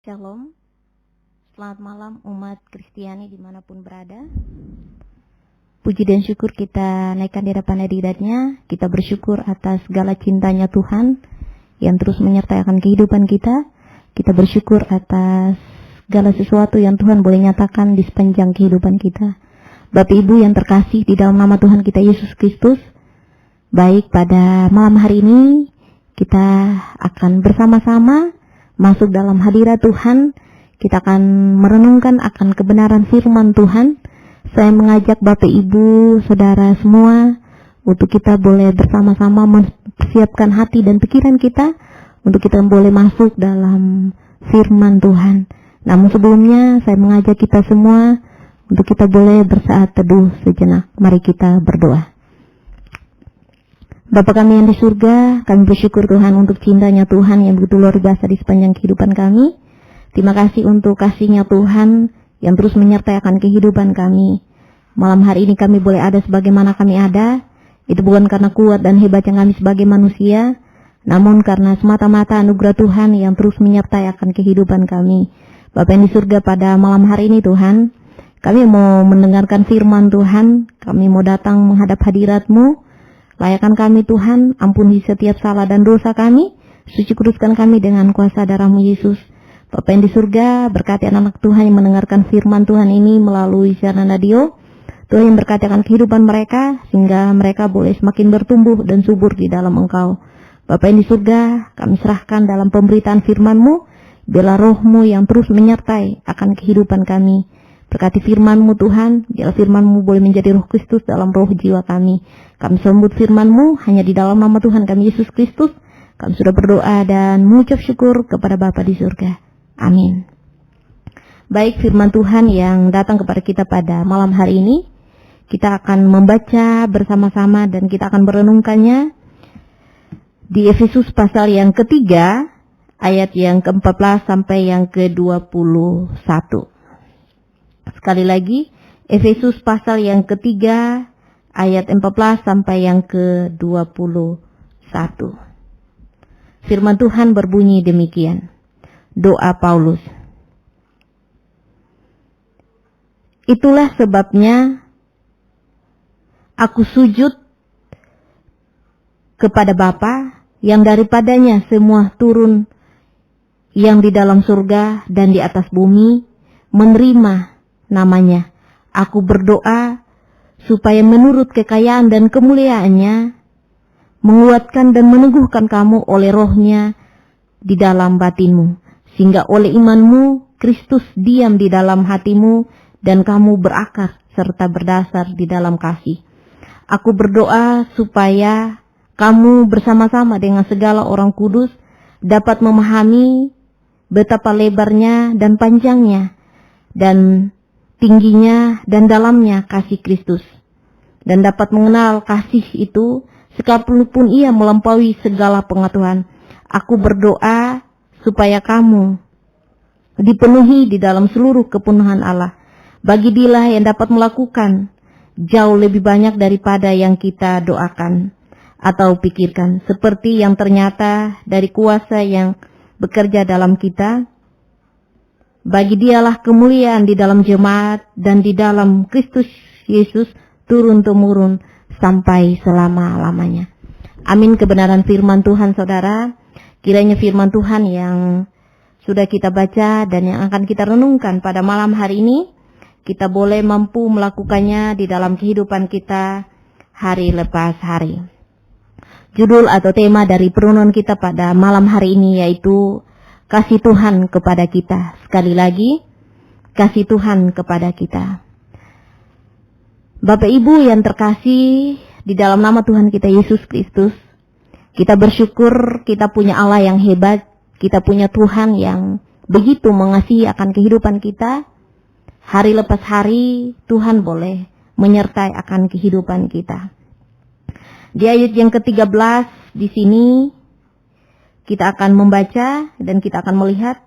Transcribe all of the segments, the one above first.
Shalom, selamat malam umat Kristiani dimanapun berada. Puji dan syukur kita naikkan di hadapan hadiratnya. Kita bersyukur atas segala cintanya Tuhan yang terus menyertai akan kehidupan kita. Kita bersyukur atas segala sesuatu yang Tuhan boleh nyatakan di sepanjang kehidupan kita. Bapak Ibu yang terkasih di dalam nama Tuhan kita Yesus Kristus, baik pada malam hari ini kita akan bersama-sama masuk dalam hadirat Tuhan. Kita akan merenungkan akan kebenaran firman Tuhan. Saya mengajak Bapak Ibu, Saudara semua untuk kita boleh bersama-sama mempersiapkan hati dan pikiran kita untuk kita boleh masuk dalam firman Tuhan. Namun sebelumnya saya mengajak kita semua untuk kita boleh bersaat teduh sejenak. Mari kita berdoa. Bapa kami yang di surga, kami bersyukur Tuhan untuk cintanya Tuhan yang begitu luar biasa di sepanjang kehidupan kami. Terima kasih untuk kasih-Nya Tuhan yang terus menyertai akan kehidupan kami. Malam hari ini kami boleh ada sebagaimana kami ada. Itu bukan karena kuat dan hebatnya kami sebagai manusia, namun karena semata-mata anugerah Tuhan yang terus menyertai akan kehidupan kami. Bapa yang di surga, pada malam hari ini Tuhan, kami mau mendengarkan firman Tuhan. Kami mau datang menghadap hadirat-Mu. Layakan kami Tuhan, ampuni setiap salah dan dosa kami, suci kuduskan kami dengan kuasa darah-Mu Yesus. Bapa yang di surga, berkati anak-anak Tuhan yang mendengarkan firman Tuhan ini melalui siaran radio. Tuhan yang berkati akan kehidupan mereka, sehingga mereka boleh semakin bertumbuh dan subur di dalam Engkau. Bapa yang di surga, kami serahkan dalam pemberitaan firman-Mu, biarlah Roh-Mu yang terus menyertai akan kehidupan kami. Berkati firman-Mu Tuhan, biarlah firman-Mu boleh menjadi Roh Kristus dalam roh jiwa kami. Kami sambut firman-Mu hanya di dalam nama Tuhan kami Yesus Kristus. Kami sudah berdoa dan mengucap syukur kepada Bapa di surga. Amin. Baik, firman Tuhan yang datang kepada kita pada malam hari ini, kita akan membaca bersama-sama dan kita akan merenungkannya di Efesus pasal yang ketiga, ayat yang ke-14 sampai yang ke-21. Sekali lagi, Efesus pasal yang ketiga, ayat 14 sampai yang ke-21. Firman Tuhan berbunyi demikian. Doa Paulus. Itulah sebabnya aku sujud kepada Bapa yang daripadanya semua turun yang di dalam surga dan di atas bumi menerima namanya. Aku berdoa supaya menurut kekayaan dan kemuliaannya menguatkan dan meneguhkan kamu oleh Roh-Nya di dalam batinmu, sehingga oleh imanmu Kristus diam di dalam hatimu dan kamu berakar serta berdasar di dalam kasih. Aku berdoa supaya kamu bersama-sama dengan segala orang kudus dapat memahami betapa lebarnya dan panjangnya dan tingginya dan dalamnya kasih Kristus, dan dapat mengenal kasih itu sekalipun ia melampaui segala pengetahuan. Aku berdoa supaya kamu dipenuhi di dalam seluruh kepenuhan Allah. Bagi Dialah yang dapat melakukan jauh lebih banyak daripada yang kita doakan atau pikirkan, seperti yang ternyata dari kuasa yang bekerja dalam kita. Bagi Dialah kemuliaan di dalam jemaat dan di dalam Kristus Yesus turun-temurun sampai selama-lamanya. Amin. Kebenaran firman Tuhan, saudara. Kiranya firman Tuhan yang sudah kita baca dan yang akan kita renungkan pada malam hari ini, kita boleh mampu melakukannya di dalam kehidupan kita hari lepas hari. Judul atau tema dari perenungan kita pada malam hari ini yaitu kasih Tuhan kepada kita. Sekali lagi, kasih Tuhan kepada kita. Bapak Ibu yang terkasih di dalam nama Tuhan kita Yesus Kristus, kita bersyukur kita punya Allah yang hebat. Kita punya Tuhan yang begitu mengasihi akan kehidupan kita. Hari lepas hari Tuhan boleh menyertai akan kehidupan kita. Di ayat yang ke-13 di sini kita akan membaca dan kita akan melihat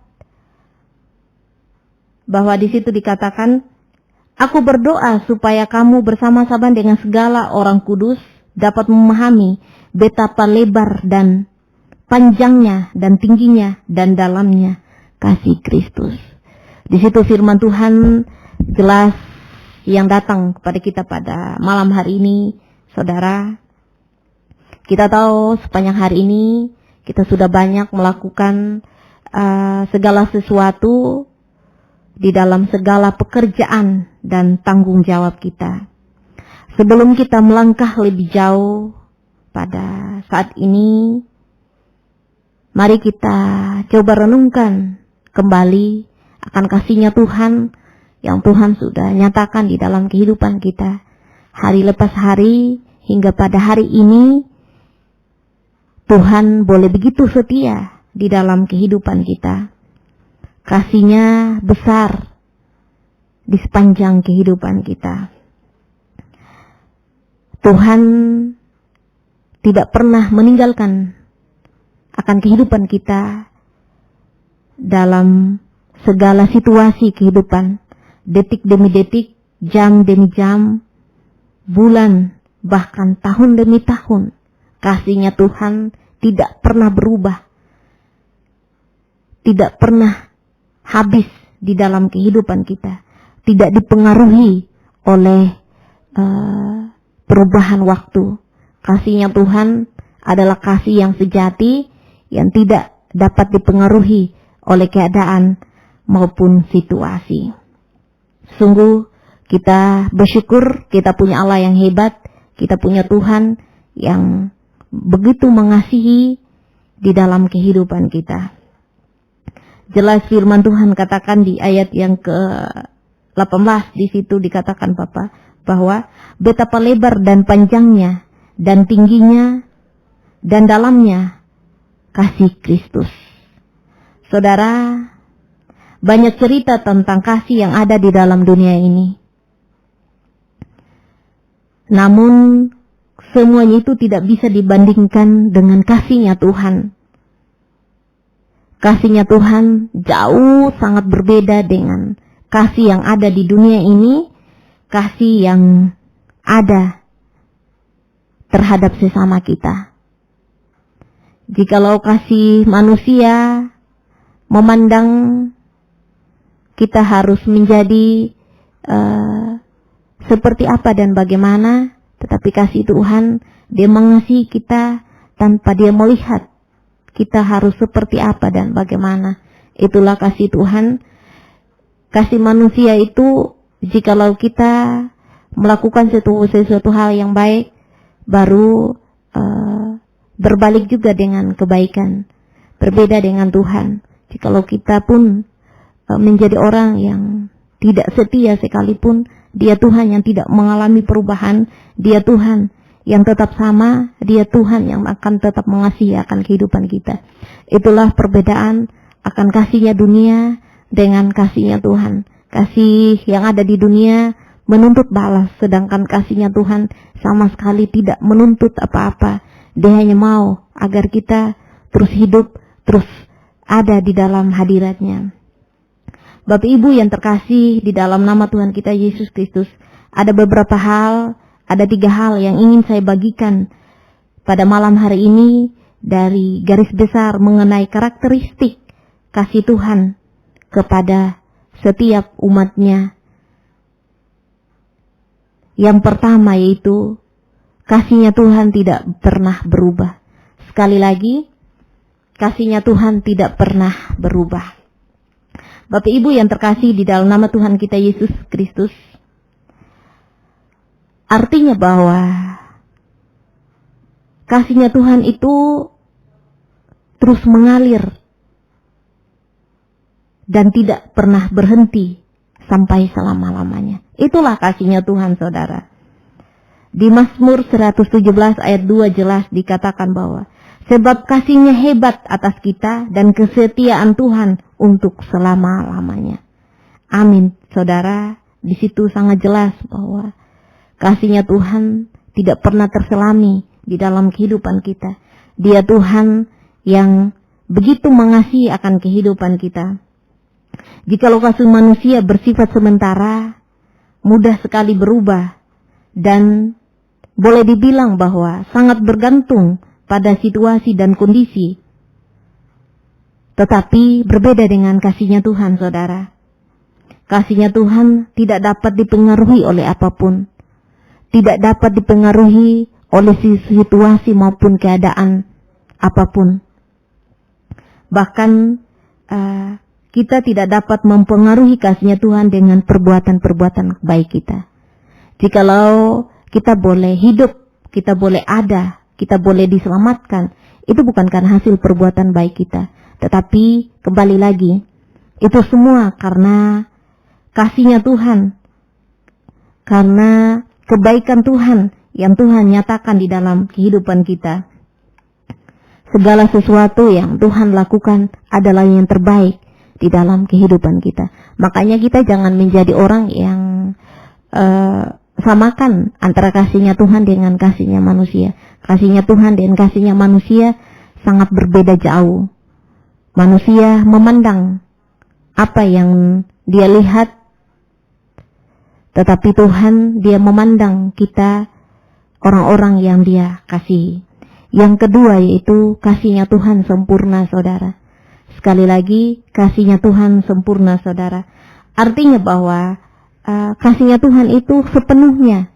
bahwa di situ dikatakan, aku berdoa supaya kamu bersama-sama dengan segala orang kudus dapat memahami betapa lebar dan panjangnya dan tingginya dan dalamnya kasih Kristus. Di situ firman Tuhan jelas yang datang kepada kita pada malam hari ini, saudara. Kita tahu sepanjang hari ini kita sudah banyak melakukan segala sesuatu di dalam segala pekerjaan dan tanggung jawab kita. Sebelum kita melangkah lebih jauh pada saat ini, mari kita coba renungkan kembali akan kasih-Nya Tuhan yang Tuhan sudah nyatakan di dalam kehidupan kita. Hari lepas hari hingga pada hari ini, Tuhan boleh begitu setia di dalam kehidupan kita. Kasih-Nya besar di sepanjang kehidupan kita. Tuhan tidak pernah meninggalkan akan kehidupan kita dalam segala situasi kehidupan, detik demi detik, jam demi jam, bulan, bahkan tahun demi tahun. Kasih-Nya Tuhan tidak pernah berubah, tidak pernah habis di dalam kehidupan kita, tidak dipengaruhi oleh perubahan waktu. Kasih-Nya Tuhan adalah kasih yang sejati, yang tidak dapat dipengaruhi oleh keadaan maupun situasi. Sungguh kita bersyukur kita punya Allah yang hebat, kita punya Tuhan yang begitu mengasihi di dalam kehidupan kita. Jelas firman Tuhan katakan di ayat yang ke-18, di situ dikatakan Bapak bahwa betapa lebar dan panjangnya dan tingginya dan dalamnya kasih Kristus. Saudara, banyak cerita tentang kasih yang ada di dalam dunia ini. Namun semuanya itu tidak bisa dibandingkan dengan kasih-Nya Tuhan. Kasih-Nya Tuhan jauh sangat berbeda dengan kasih yang ada di dunia ini, kasih yang ada terhadap sesama kita. Jikalau kasih manusia memandang kita harus menjadi seperti apa dan bagaimana, tetapi kasih Tuhan, Dia mengasihi kita tanpa Dia melihat kita harus seperti apa dan bagaimana. Itulah kasih Tuhan. Kasih manusia itu, jikalau kita melakukan sesuatu hal yang baik, baru berbalik juga dengan kebaikan. Berbeda dengan Tuhan. Jikalau kita pun menjadi orang yang tidak setia sekalipun, Dia Tuhan yang tidak mengalami perubahan, Dia Tuhan yang tetap sama, Dia Tuhan yang akan tetap mengasihi akan kehidupan kita. Itulah perbedaan akan kasih-Nya dunia dengan kasih-Nya Tuhan. Kasih yang ada di dunia menuntut balas, sedangkan kasih-Nya Tuhan sama sekali tidak menuntut apa-apa. Dia hanya mau agar kita terus hidup, terus ada di dalam hadirat-Nya. Bapak Ibu yang terkasih di dalam nama Tuhan kita Yesus Kristus, ada beberapa hal, ada 3 hal yang ingin saya bagikan pada malam hari ini dari garis besar mengenai karakteristik kasih Tuhan kepada setiap umat-Nya. Yang pertama yaitu kasih-Nya Tuhan tidak pernah berubah. Sekali lagi, kasih-Nya Tuhan tidak pernah berubah. Bapak Ibu yang terkasih di dalam nama Tuhan kita Yesus Kristus, artinya bahwa kasih-Nya Tuhan itu terus mengalir dan tidak pernah berhenti sampai selama-lamanya. Itulah kasih-Nya Tuhan, saudara. Di Mazmur 117 ayat 2 jelas dikatakan bahwa sebab kasih-Nya hebat atas kita dan kesetiaan Tuhan untuk selama-lamanya. Amin, saudara. Di situ sangat jelas bahwa kasih-Nya Tuhan tidak pernah terselami di dalam kehidupan kita. Dia Tuhan yang begitu mengasihi akan kehidupan kita. Jikalau kasih manusia bersifat sementara, mudah sekali berubah, dan boleh dibilang bahwa sangat bergantung pada situasi dan kondisi. Tetapi berbeda dengan kasihnya Tuhan, saudara. Kasihnya Tuhan tidak dapat dipengaruhi oleh apapun. Tidak dapat dipengaruhi oleh situasi maupun keadaan apapun. Bahkan kita tidak dapat mempengaruhi kasihnya Tuhan dengan perbuatan-perbuatan baik kita. Jikalau kita boleh hidup, kita boleh ada, kita boleh diselamatkan, itu bukan karena hasil perbuatan baik kita. Tetapi kembali lagi, itu semua karena kasihnya Tuhan, karena kebaikan Tuhan yang Tuhan nyatakan di dalam kehidupan kita. Segala sesuatu yang Tuhan lakukan adalah yang terbaik di dalam kehidupan kita. Makanya kita jangan menjadi orang yang samakan antara kasihnya Tuhan dengan kasihnya manusia. Kasihnya Tuhan dan kasihnya manusia sangat berbeda jauh. Manusia memandang apa yang dia lihat, tetapi Tuhan dia memandang kita orang-orang yang dia kasihi. Yang kedua yaitu kasihnya Tuhan sempurna, saudara. Sekali lagi, kasihnya Tuhan sempurna, saudara. Artinya bahwa kasihnya Tuhan itu sepenuhnya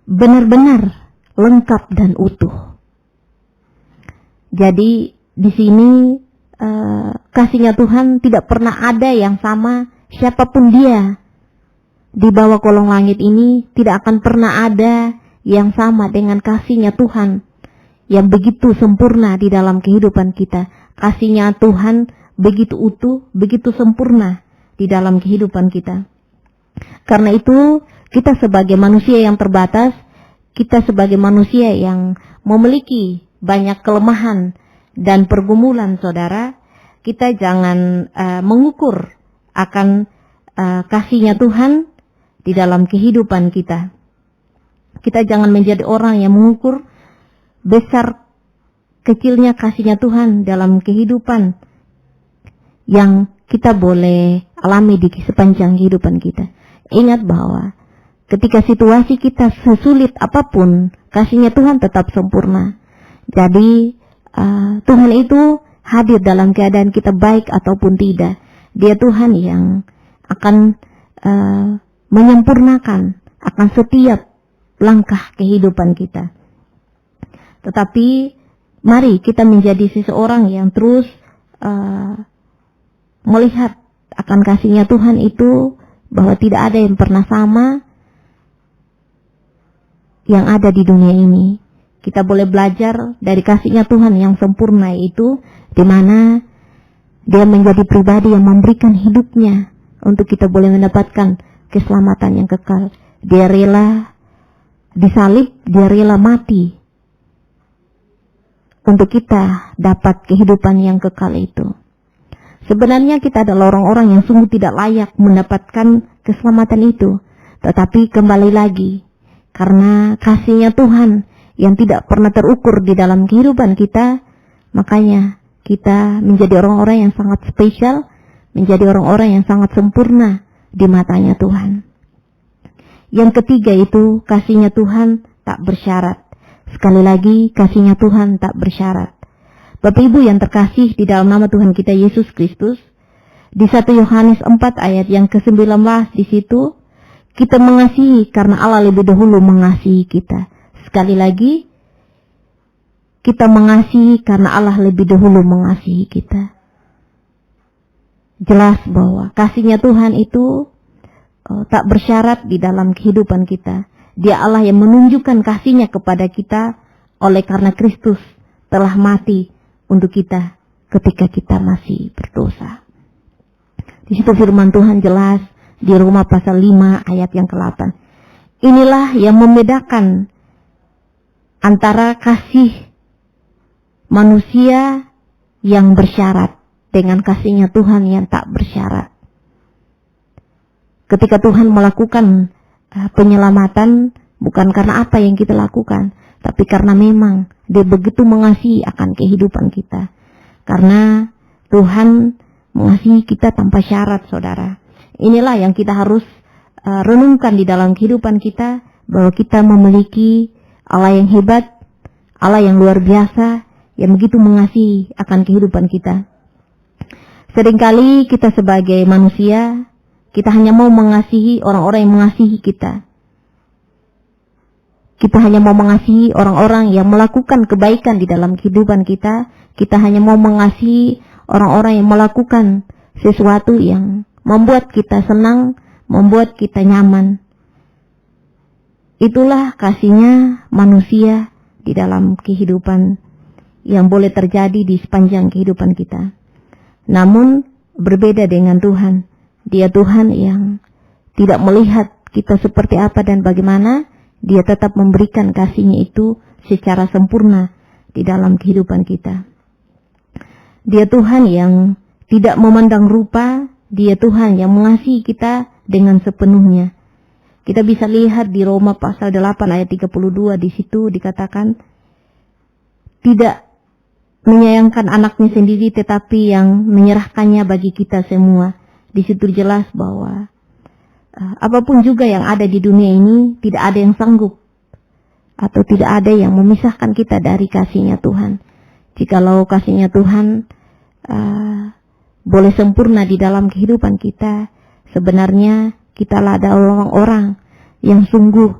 benar-benar lengkap dan utuh. Jadi di sini kasihnya Tuhan tidak pernah ada yang sama siapapun dia. Di bawah kolong langit ini tidak akan pernah ada yang sama dengan kasihnya Tuhan yang begitu sempurna di dalam kehidupan kita. Kasihnya Tuhan begitu utuh, begitu sempurna di dalam kehidupan kita. Karena itu kita sebagai manusia yang terbatas, kita sebagai manusia yang memiliki banyak kelemahan dan pergumulan, saudara, kita jangan mengukur akan kasihnya Tuhan di dalam kehidupan kita. Kita jangan menjadi orang yang mengukur besar kecilnya kasihnya Tuhan dalam kehidupan yang kita boleh alami di sepanjang kehidupan kita. Ingat bahwa ketika situasi kita sesulit apapun, kasihnya Tuhan tetap sempurna. Jadi Tuhan itu hadir dalam keadaan kita baik ataupun tidak. Dia Tuhan yang akan menyempurnakan akan setiap langkah kehidupan kita. Tetapi mari kita menjadi seseorang yang terus melihat akan kasihnya Tuhan itu, bahwa tidak ada yang pernah sama yang ada di dunia ini. Kita boleh belajar dari kasihnya Tuhan yang sempurna itu, di mana dia menjadi pribadi yang memberikan hidupnya untuk kita boleh mendapatkan keselamatan yang kekal. Dia rela disalib, dia rela mati untuk kita dapat kehidupan yang kekal itu. Sebenarnya kita adalah orang-orang yang sungguh tidak layak mendapatkan keselamatan itu. Tetapi kembali lagi, karena kasihnya Tuhan yang tidak pernah terukur di dalam kehidupan kita, makanya kita menjadi orang-orang yang sangat spesial, menjadi orang-orang yang sangat sempurna di matanya Tuhan. Yang ketiga itu kasihnya Tuhan tak bersyarat. Sekali lagi, kasihnya Tuhan tak bersyarat. Bapak Ibu yang terkasih di dalam nama Tuhan kita Yesus Kristus, di 1 Yohanes 4 ayat yang ke-19 di situ, kita mengasihi karena Allah lebih dahulu mengasihi kita. Sekali lagi, kita mengasihi karena Allah lebih dahulu mengasihi kita. Jelas bahwa kasihnya Tuhan itu tak bersyarat di dalam kehidupan kita. Dia Allah yang menunjukkan kasihnya kepada kita oleh karena Kristus telah mati untuk kita ketika kita masih berdosa. Di situ firman Tuhan jelas di Roma pasal 5 ayat yang ke-8. Inilah yang membedakan antara kasih manusia yang bersyarat dengan kasihnya Tuhan yang tak bersyarat. Ketika Tuhan melakukan penyelamatan, bukan karena apa yang kita lakukan, tapi karena memang Dia begitu mengasihi akan kehidupan kita. Karena Tuhan mengasihi kita tanpa syarat, saudara. Inilah yang kita harus renungkan di dalam kehidupan kita, bahwa kita memiliki Allah yang hebat, Allah yang luar biasa, yang begitu mengasihi akan kehidupan kita. Seringkali kita sebagai manusia, kita hanya mau mengasihi orang-orang yang mengasihi kita. Kita hanya mau mengasihi orang-orang yang melakukan kebaikan di dalam kehidupan kita. Kita hanya mau mengasihi orang-orang yang melakukan sesuatu yang membuat kita senang, membuat kita nyaman. Itulah kasihnya manusia di dalam kehidupan yang boleh terjadi di sepanjang kehidupan kita. Namun berbeda dengan Tuhan. Dia Tuhan yang tidak melihat kita seperti apa dan bagaimana. Dia tetap memberikan kasihnya itu secara sempurna di dalam kehidupan kita. Dia Tuhan yang tidak memandang rupa. Dia Tuhan yang mengasihi kita dengan sepenuhnya. Kita bisa lihat di Roma pasal 8 ayat 32, di situ dikatakan tidak menyayangkan anaknya sendiri tetapi yang menyerahkannya bagi kita semua. Di situ jelas bahwa apapun juga yang ada di dunia ini, tidak ada yang sanggup atau tidak ada yang memisahkan kita dari kasihnya Tuhan. Jikalau kasihnya Tuhan boleh sempurna di dalam kehidupan kita, sebenarnya kita ada orang-orang yang sungguh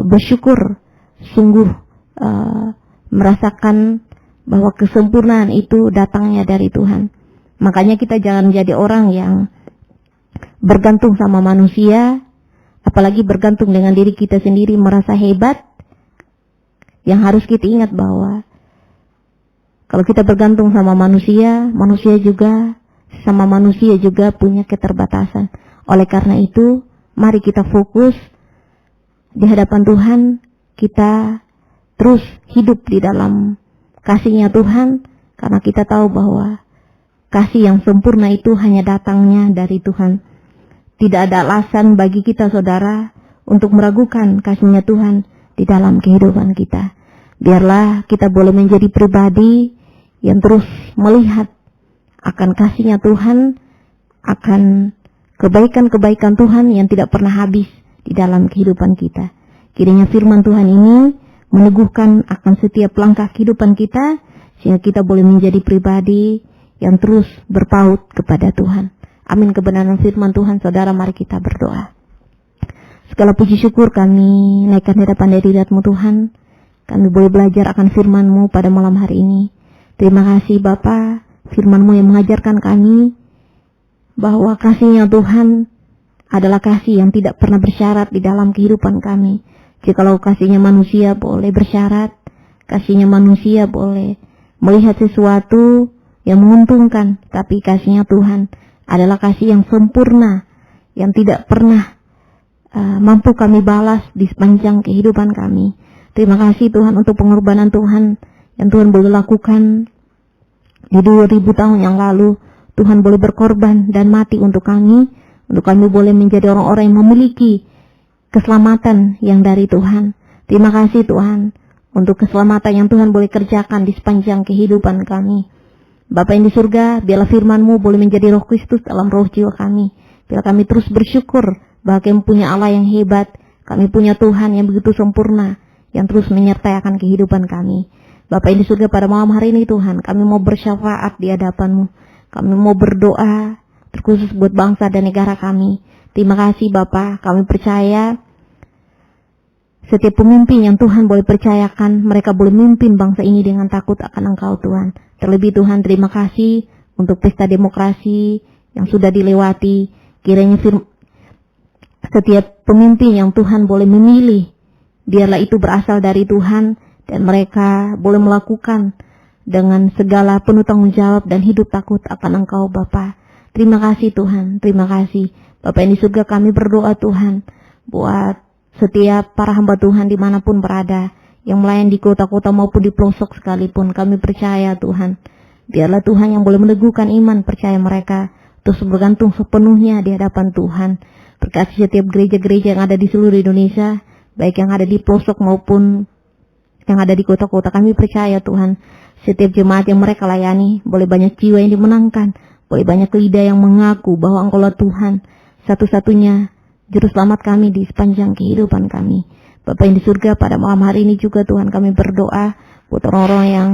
bersyukur, sungguh merasakan bahwa kesempurnaan itu datangnya dari Tuhan. Makanya kita jangan menjadi orang yang bergantung sama manusia, apalagi bergantung dengan diri kita sendiri, merasa hebat. Yang harus kita ingat bahwa kalau kita bergantung sama manusia, manusia juga punya keterbatasan. Oleh karena itu, mari kita fokus di hadapan Tuhan, kita terus hidup di dalam kasihnya Tuhan, karena kita tahu bahwa kasih yang sempurna itu hanya datangnya dari Tuhan. Tidak ada alasan bagi kita, saudara, untuk meragukan kasihnya Tuhan di dalam kehidupan kita. Biarlah kita boleh menjadi pribadi yang terus melihat akan kasihnya Tuhan, akan kebaikan-kebaikan Tuhan yang tidak pernah habis di dalam kehidupan kita. Kiranya firman Tuhan ini meneguhkan akan setiap langkah kehidupan kita, sehingga kita boleh menjadi pribadi yang terus berpaut kepada Tuhan. Amin kebenaran firman Tuhan, saudara, mari kita berdoa. Segala puji syukur kami naikkan hadapan hadirat-Mu Tuhan. Kami boleh belajar akan firman-Mu pada malam hari ini. Terima kasih Bapa, firman-Mu yang mengajarkan kami bahwa kasihnya Tuhan adalah kasih yang tidak pernah bersyarat di dalam kehidupan kami. Jikalau kasihnya manusia boleh bersyarat, kasihnya manusia boleh melihat sesuatu yang menguntungkan, tapi kasihnya Tuhan adalah kasih yang sempurna, yang tidak pernah mampu kami balas di sepanjang kehidupan kami. Terima kasih Tuhan untuk pengorbanan Tuhan yang Tuhan boleh lakukan di 2000 tahun yang lalu. Tuhan boleh berkorban dan mati untuk kami boleh menjadi orang-orang yang memiliki keselamatan yang dari Tuhan. Terima kasih Tuhan untuk keselamatan yang Tuhan boleh kerjakan di sepanjang kehidupan kami. Bapa yang di surga, biarlah firman-Mu boleh menjadi Roh Kristus dalam roh jiwa kami. Biarlah kami terus bersyukur bahwa kami punya Allah yang hebat, kami punya Tuhan yang begitu sempurna, yang terus menyertai akan kehidupan kami. Bapa yang di surga, pada malam hari ini Tuhan, kami mau bersyafaat di hadapan-Mu. Kami mau berdoa, terkhusus buat bangsa dan negara kami. Terima kasih Bapa, kami percaya setiap pemimpin yang Tuhan boleh percayakan, mereka boleh memimpin bangsa ini dengan takut akan Engkau Tuhan. Terlebih Tuhan, terima kasih untuk pesta demokrasi yang sudah dilewati. Kiranya setiap pemimpin yang Tuhan boleh memilih, biarlah itu berasal dari Tuhan, dan mereka boleh melakukan dengan segala penuh tanggung jawab dan hidup takut akan Engkau Bapa. Terima kasih Tuhan, terima kasih. Bapa yang di surga, kami berdoa Tuhan buat setiap para hamba Tuhan dimanapun berada, yang melayani di kota-kota maupun di pelosok sekalipun. Kami percaya Tuhan, biarlah Tuhan yang boleh meneguhkan iman percaya mereka terus bergantung sepenuhnya di hadapan Tuhan. Berkati setiap gereja-gereja yang ada di seluruh Indonesia, baik yang ada di pelosok maupun yang ada di kota-kota. Kami percaya Tuhan, setiap jemaat yang mereka layani, boleh banyak jiwa yang dimenangkan, boleh banyak lidah yang mengaku bahwa Engkaulah Tuhan, satu-satunya juru selamat kami di sepanjang kehidupan kami. Bapa yang di surga, pada malam hari ini juga Tuhan kami berdoa buat orang-orang yang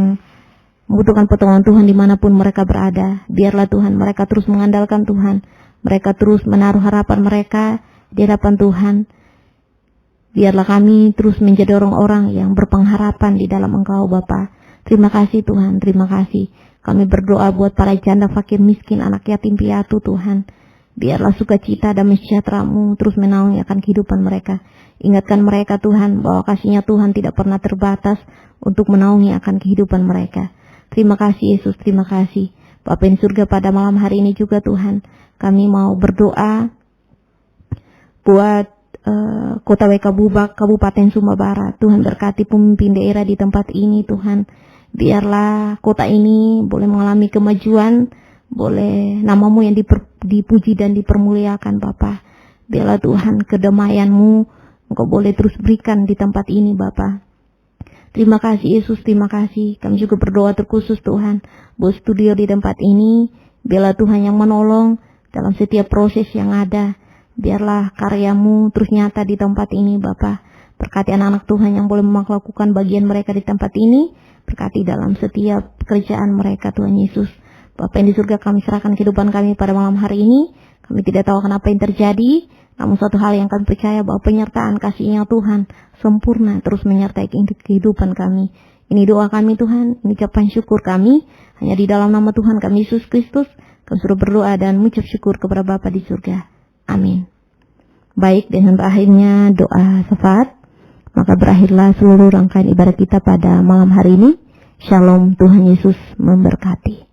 membutuhkan pertolongan Tuhan dimanapun mereka berada. Biarlah Tuhan mereka terus mengandalkan Tuhan, mereka terus menaruh harapan mereka di hadapan Tuhan. Biarlah kami terus menjadi orang-orang yang berpengharapan di dalam Engkau Bapa. Terima kasih Tuhan, terima kasih. Kami berdoa buat para janda, fakir, miskin, anak yatim piatu Tuhan. Biarlah sukacita dan sejahtera-Mu terus menaungi akan kehidupan mereka. Ingatkan mereka Tuhan bahwa kasih-Nya Tuhan tidak pernah terbatas untuk menaungi akan kehidupan mereka. Terima kasih Yesus, terima kasih. Bapa di surga, pada malam hari ini juga Tuhan, kami mau berdoa buat Kota WK Bubak, Kabupaten Sumba Barat. Tuhan berkati pemimpin daerah di tempat ini Tuhan. Biarlah kota ini boleh mengalami kemajuan, boleh nama-Mu yang dipuji dan dipermuliakan Bapa. Biarlah Tuhan kedamaian-Mu Engkau boleh terus berikan di tempat ini Bapa. Terima kasih Yesus, terima kasih. Kami juga berdoa terkhusus Tuhan buat studio di tempat ini. Biarlah Tuhan yang menolong dalam setiap proses yang ada. Biarlah karya-Mu terus nyata di tempat ini Bapa. Berkati anak-anak Tuhan yang boleh melakukan bagian mereka di tempat ini. Berkati dalam setiap pekerjaan mereka Tuhan Yesus. Bapa yang di surga, kami serahkan kehidupan kami pada malam hari ini. Kami tidak tahu kenapa yang terjadi, namun suatu hal yang kami percaya bahwa penyertaan kasih-Nya Tuhan sempurna terus menyertai kehidupan kami. Ini doa kami Tuhan, ini ucapan syukur kami. Hanya di dalam nama Tuhan kami Yesus Kristus, kami suruh berdoa dan mengucap syukur kepada Bapa di surga. Amin. Baik, dengan berakhirnya doa syafaat, maka berakhirlah seluruh rangkaian ibadah kita pada malam hari ini. Shalom, Tuhan Yesus memberkati.